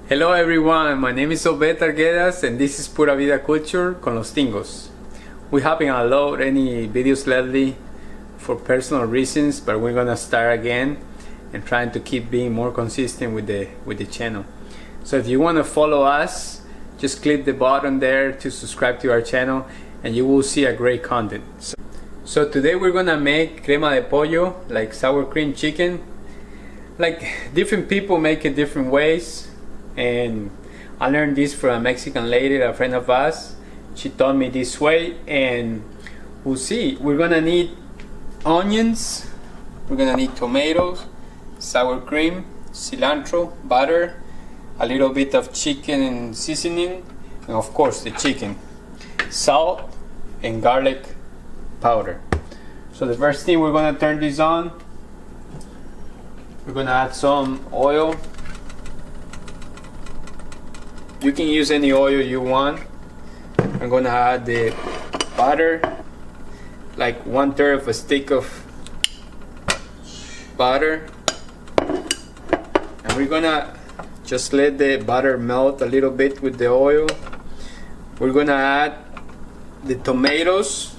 Hello everyone, my name is Obed Arguedas and this is Pura Vida Culture con los Tingos. We haven't uploaded any videos lately for personal reasons, but we're gonna start again and trying to keep being more consistent with the channel. So if you want to follow us, just click the button there to subscribe to our channel and you will see a great content. So today we're gonna make crema de pollo, like sour cream chicken. Like different people make it different ways, and I learned this from a Mexican lady, a friend of us. She taught me this way, and we'll see. We're gonna need onions, we're gonna need tomatoes, sour cream, cilantro, butter, a little bit of chicken and seasoning, and of course the chicken, salt and garlic powder. So the first thing, we're gonna turn this on. We're gonna add some oil. You can use any oil you want. I'm gonna add the butter, like 1/3 of a stick of butter, and we're gonna just let the butter melt a little bit with the oil. We're gonna add the tomatoes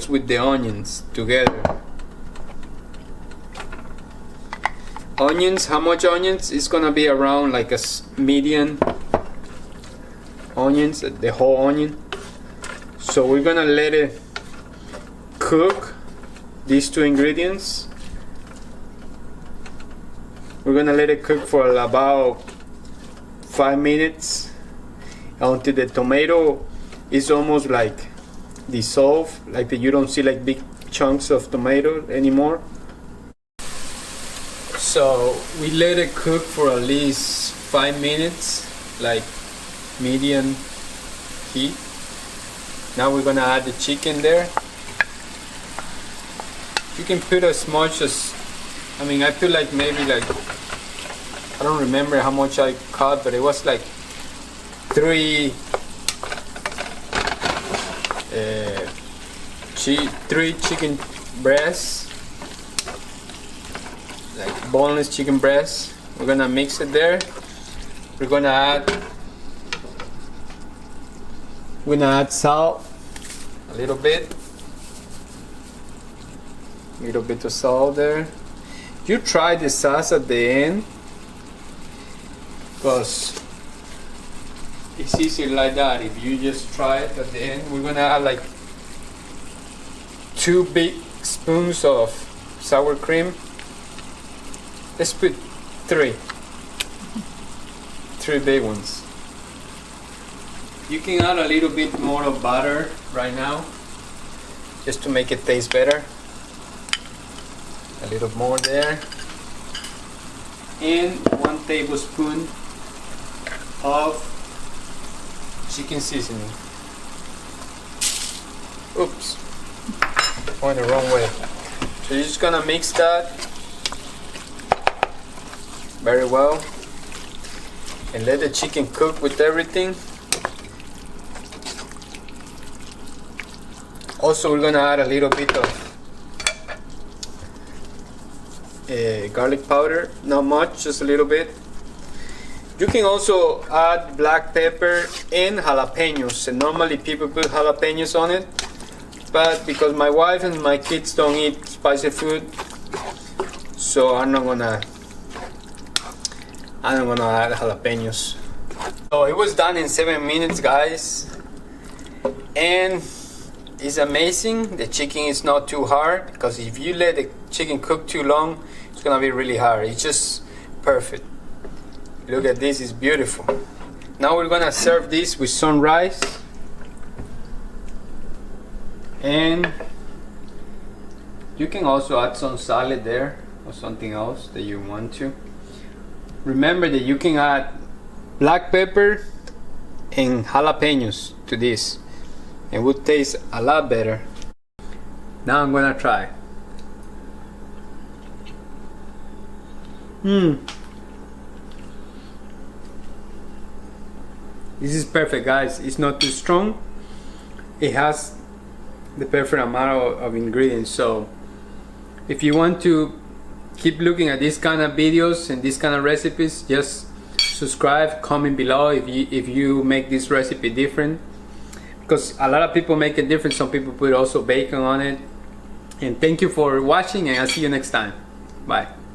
with the onions together. Onions, how much onions? It's gonna be around like a medium onions, the whole onion. So we're gonna let it cook, these two ingredients. We're gonna let it cook for about 5 minutes until the tomato is almost like dissolved, like you don't see like big chunks of tomato anymore. So we let it cook for at least 5 minutes, like medium heat. Now we're gonna add the chicken there. You can put as much as, I put like maybe like, I don't remember how much I cut, but it was like three chicken breasts, like boneless chicken breasts. We're gonna mix it there. We're gonna add salt, a little bit of salt there. You try the sauce at the end, because it's easier like that. If you just try it at the end, we're gonna add like 2 big spoons of sour cream. Let's put 3 big ones. You can add a little bit more of butter right now, just to make it taste better. A little more there. And 1 tablespoon of chicken seasoning. Oops, went the wrong way. So you're just gonna mix that very well and let the chicken cook with everything. Also, we're gonna add a little bit of garlic powder, not much, just a little bit. You can also add black pepper and jalapenos, and normally people put jalapenos on it, but because my wife and my kids don't eat spicy food, so I'm not gonna add jalapenos. So it was done in 7 minutes, guys, and it's amazing. The chicken is not too hard, because if you let the chicken cook too long, it's gonna be really hard. It's just perfect. Look at this, it's beautiful. Now we're gonna serve this with some rice, and you can also add some salad there or something else that you want to. Remember that you can add black pepper and jalapenos to this, and it would taste a lot better. Now I'm gonna try. This is perfect, guys. It's not too strong. It has the perfect amount of ingredients. So if you want to keep looking at these kind of videos and these kind of recipes. Just subscribe, comment below if you make this recipe different, because a lot of people make it different. Some people put also bacon on it. And thank you for watching, and I'll see you next time. Bye.